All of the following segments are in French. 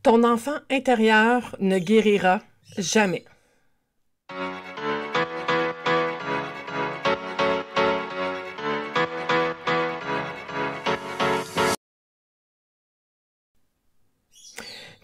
Ton enfant intérieur ne guérira jamais.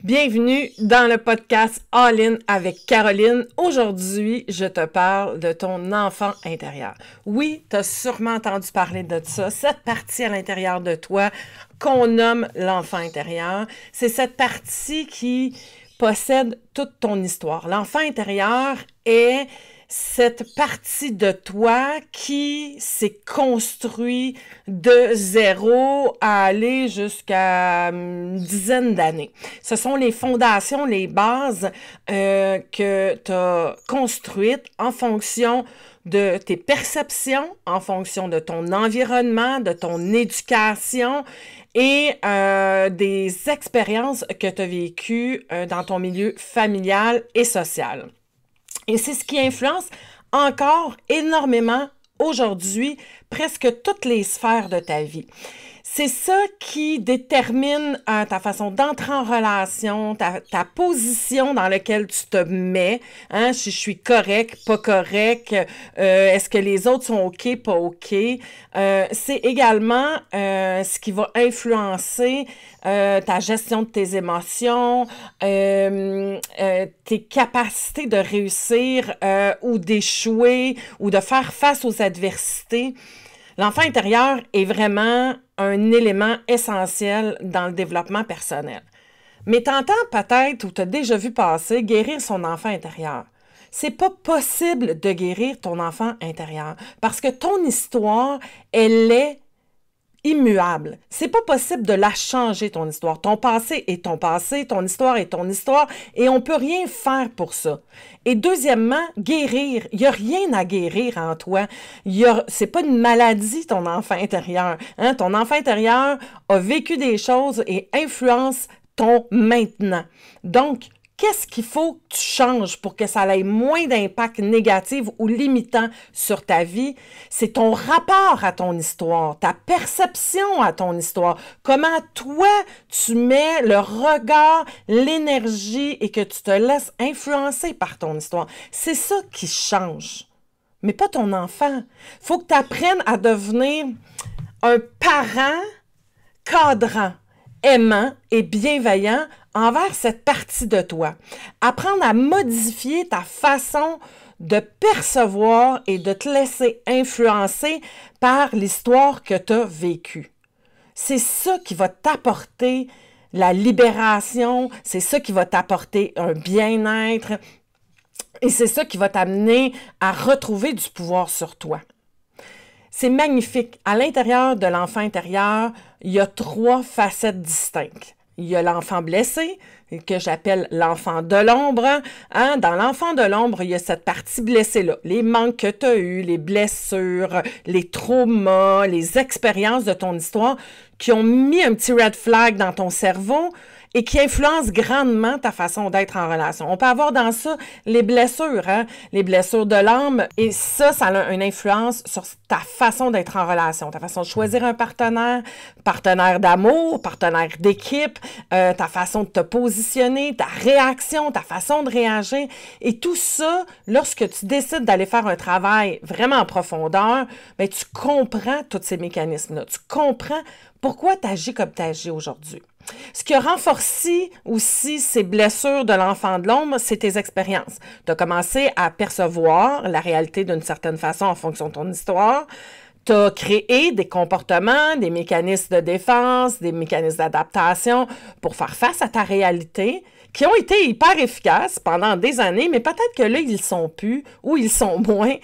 Bienvenue dans le podcast All In avec Caroline. Aujourd'hui, je te parle de ton enfant intérieur. Oui, tu as sûrement entendu parler de ça, cette partie à l'intérieur de toi qu'on nomme l'enfant intérieur. C'est cette partie qui possède toute ton histoire. L'enfant intérieur est cette partie de toi qui s'est construit de zéro à aller jusqu'à une dizaine d'années. Ce sont les fondations, les bases que tu as construites en fonction de tes perceptions, en fonction de ton environnement, de ton éducation et des expériences que tu as vécues dans ton milieu familial et social. Et c'est ce qui influence encore énormément aujourd'hui presque toutes les sphères de ta vie. C'est ça qui détermine ta façon d'entrer en relation, ta position dans laquelle tu te mets, hein, si je suis correct, pas correct, est-ce que les autres sont OK, pas OK. C'est également ce qui va influencer ta gestion de tes émotions, tes capacités de réussir ou d'échouer ou de faire face aux adversités. L'enfant intérieur est vraiment un élément essentiel dans le développement personnel. Mais t'entends peut-être ou t'as déjà vu passer guérir son enfant intérieur. C'est pas possible de guérir ton enfant intérieur parce que ton histoire, elle est immuable. C'est pas possible de la changer, ton histoire. Ton passé est ton passé, ton histoire est ton histoire, et on peut rien faire pour ça. Et deuxièmement, guérir. Il n'y a rien à guérir en toi. C'est pas une maladie, ton enfant intérieur. Hein? Ton enfant intérieur a vécu des choses et influence ton maintenant. Donc, qu'est-ce qu'il faut que tu changes pour que ça ait moins d'impact négatif ou limitant sur ta vie? C'est ton rapport à ton histoire, ta perception à ton histoire, comment toi tu mets le regard, l'énergie et que tu te laisses influencer par ton histoire. C'est ça qui change, mais pas ton enfant. Il faut que tu apprennes à devenir un parent cadrant, aimant et bienveillant envers cette partie de toi. Apprendre à modifier ta façon de percevoir et de te laisser influencer par l'histoire que tu as vécue. C'est ça qui va t'apporter la libération, c'est ça qui va t'apporter un bien-être et c'est ça qui va t'amener à retrouver du pouvoir sur toi. C'est magnifique. À l'intérieur de l'enfant intérieur, il y a 3 facettes distinctes. Il y a l'enfant blessé, que j'appelle l'enfant de l'ombre. Hein? Dans l'enfant de l'ombre, il y a cette partie blessée-là. Les manques que tu as eus, les blessures, les traumas, les expériences de ton histoire qui ont mis un petit red flag dans ton cerveau et qui influencent grandement ta façon d'être en relation. On peut avoir dans ça les blessures, hein? Les blessures de l'âme, et ça a une influence sur ta façon d'être en relation, ta façon de choisir un partenaire, partenaire d'amour, partenaire d'équipe, ta façon de te positionner, ta réaction, ta façon de réagir. Et tout ça, lorsque tu décides d'aller faire un travail vraiment en profondeur, bien, tu comprends tous ces mécanismes-là. Tu comprends pourquoi tu agis comme tu agis aujourd'hui. Ce qui a renforcé aussi ces blessures de l'enfant de l'ombre, c'est tes expériences. Tu as commencé à percevoir la réalité d'une certaine façon en fonction de ton histoire. Tu as créé des comportements, des mécanismes de défense, des mécanismes d'adaptation pour faire face à ta réalité qui ont été hyper efficaces pendant des années, mais peut-être que là, ils ne sont plus ou ils sont moins,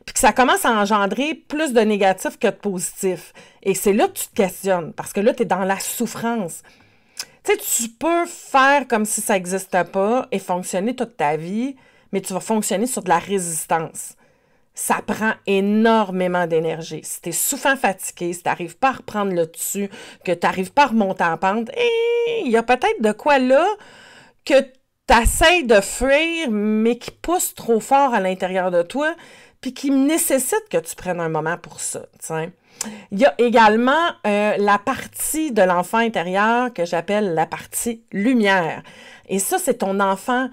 puis que ça commence à engendrer plus de négatifs que de positifs. Et c'est là que tu te questionnes, parce que là, tu es dans la souffrance. Tu sais, tu peux faire comme si ça n'existait pas et fonctionner toute ta vie, mais tu vas fonctionner sur de la résistance. Ça prend énormément d'énergie. Si tu es souvent fatigué, si tu n'arrives pas à reprendre le dessus, que tu n'arrives pas à remonter en pente, il y a peut-être de quoi là que tu essaies de fuir, mais qui pousse trop fort à l'intérieur de toi, puis qui nécessite que tu prennes un moment pour ça. T'sais. Il y a également la partie de l'enfant intérieur que j'appelle la partie lumière. Et ça, c'est ton enfant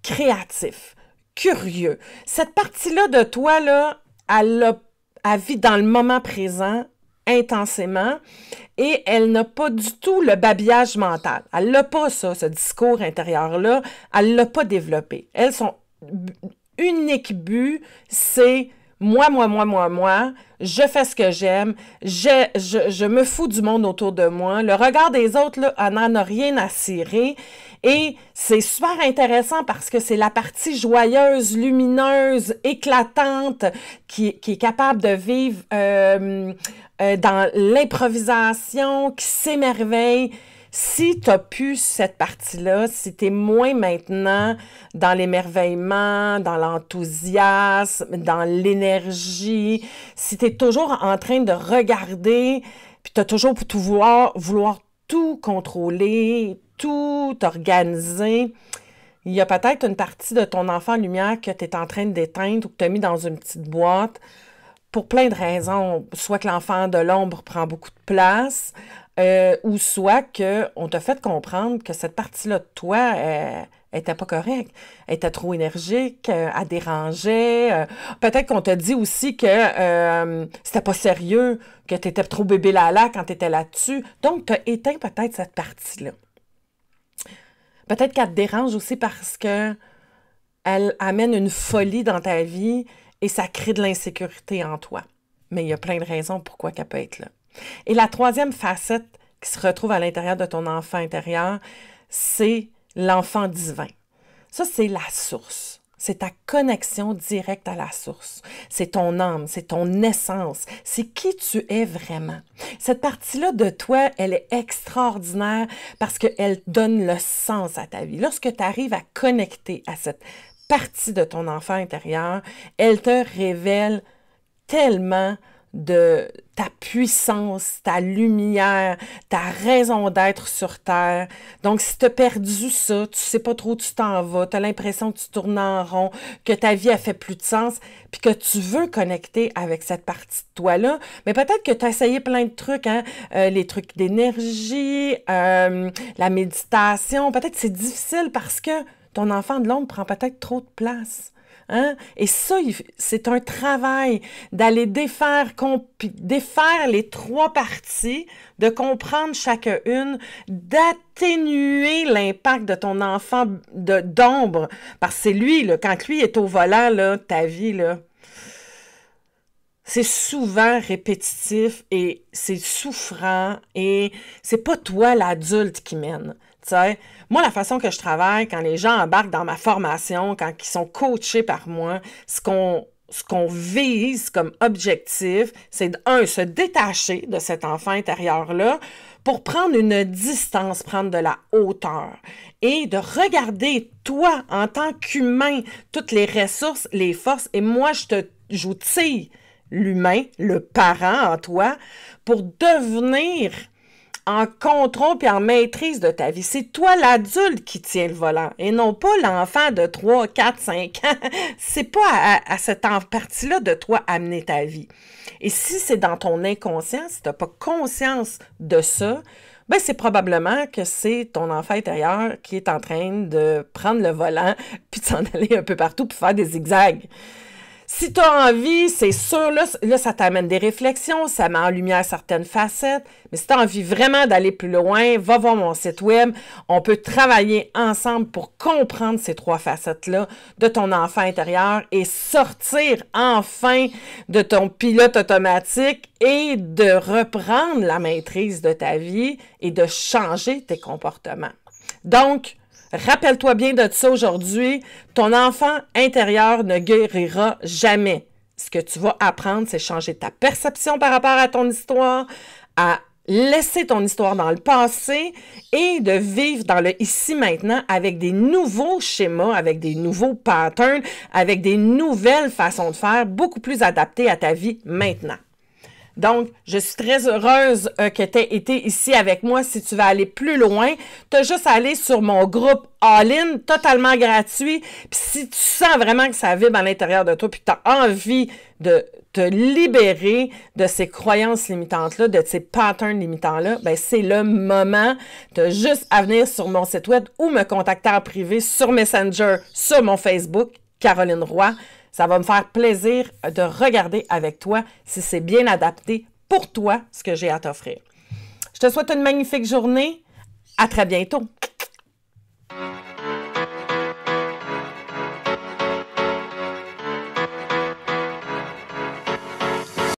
créatif, curieux. Cette partie-là de toi, là, elle vit dans le moment présent intensément et elle n'a pas du tout le babillage mental. Elle n'a pas ça, ce discours intérieur-là. Elle ne l'a pas développé. Elle, son unique but, c'est moi, je fais ce que j'aime, je me fous du monde autour de moi. Le regard des autres, là, elle n'en a rien à cirer. Et c'est super intéressant parce que c'est la partie joyeuse, lumineuse, éclatante qui est capable de vivre dans l'improvisation, qui s'émerveille. Si tu n'as plus cette partie-là, si tu es moins maintenant dans l'émerveillement, dans l'enthousiasme, dans l'énergie, si tu es toujours en train de regarder, puis tu as toujours pour tout vouloir tout contrôler, tout organiser, il y a peut-être une partie de ton enfant lumière que tu es en train d'éteindre ou que tu as mis dans une petite boîte pour plein de raisons. Soit que l'enfant de l'ombre prend beaucoup de place, ou soit qu'on t'a fait comprendre que cette partie-là de toi était pas correcte, elle était trop énergique, elle dérangeait. Peut-être qu'on t'a dit aussi que c'était pas sérieux, que tu étais trop bébé lala quand tu étais là-dessus. Donc, tu as éteint peut-être cette partie-là. Peut-être qu'elle te dérange aussi parce que elle amène une folie dans ta vie et ça crée de l'insécurité en toi. Mais il y a plein de raisons pourquoi qu'elle peut être là. Et la troisième facette qui se retrouve à l'intérieur de ton enfant intérieur, c'est l'enfant divin. Ça, c'est la source. C'est ta connexion directe à la source. C'est ton âme, c'est ton essence. C'est qui tu es vraiment. Cette partie-là de toi, elle est extraordinaire parce qu'elle donne le sens à ta vie. Lorsque tu arrives à connecter à cette partie de ton enfant intérieur, elle te révèle tellement de ta puissance, ta lumière, ta raison d'être sur Terre. Donc, si tu as perdu ça, tu sais pas trop où tu t'en vas, tu as l'impression que tu tournes en rond, que ta vie a fait plus de sens, puis que tu veux connecter avec cette partie de toi-là, mais peut-être que tu as essayé plein de trucs, hein? Les trucs d'énergie, la méditation, peut-être que c'est difficile parce que ton enfant de l'ombre prend peut-être trop de place. Hein? Et ça, c'est un travail d'aller défaire les trois parties, de comprendre chacune, d'atténuer l'impact de ton enfant d'ombre. Parce que c'est lui, là, quand lui est au volant, là, ta vie, là, c'est souvent répétitif et c'est souffrant et c'est pas toi l'adulte qui mène. T'sais, moi, la façon que je travaille, quand les gens embarquent dans ma formation, quand ils sont coachés par moi, ce qu'on vise comme objectif, c'est se détacher de cet enfant intérieur-là pour prendre une distance, prendre de la hauteur et de regarder toi, en tant qu'humain, toutes les ressources, les forces, et moi, je vous tire l'humain, le parent en toi, pour devenir en contrôle puis en maîtrise de ta vie. C'est toi l'adulte qui tient le volant et non pas l'enfant de 3, 4, 5 ans. C'est pas à cette partie-là de toi amener ta vie. Et si c'est dans ton inconscient, si tu n'as pas conscience de ça, ben c'est probablement que c'est ton enfant intérieur qui est en train de prendre le volant puis de s'en aller un peu partout pour faire des zigzags. Si tu as envie, c'est sûr, là, ça t'amène des réflexions, ça met en lumière certaines facettes, mais si tu as envie vraiment d'aller plus loin, va voir mon site web. On peut travailler ensemble pour comprendre ces trois facettes-là de ton enfant intérieur et sortir enfin de ton pilote automatique et de reprendre la maîtrise de ta vie et de changer tes comportements. Donc, rappelle-toi bien de ça aujourd'hui, ton enfant intérieur ne guérira jamais. Ce que tu vas apprendre, c'est changer ta perception par rapport à ton histoire, à laisser ton histoire dans le passé et de vivre dans le ici-maintenant avec des nouveaux schémas, avec des nouveaux patterns, avec des nouvelles façons de faire beaucoup plus adaptées à ta vie maintenant. Donc, je suis très heureuse que tu aies été ici avec moi. Si tu veux aller plus loin, tu as juste à aller sur mon groupe All-In, totalement gratuit. Puis si tu sens vraiment que ça vibre à l'intérieur de toi, puis que tu as envie de te libérer de ces croyances limitantes-là, de ces patterns limitants-là, ben c'est le moment. Tu as juste à venir sur mon site web ou me contacter en privé sur Messenger, sur mon Facebook, Caroline Roy. Ça va me faire plaisir de regarder avec toi si c'est bien adapté pour toi ce que j'ai à t'offrir. Je te souhaite une magnifique journée. À très bientôt.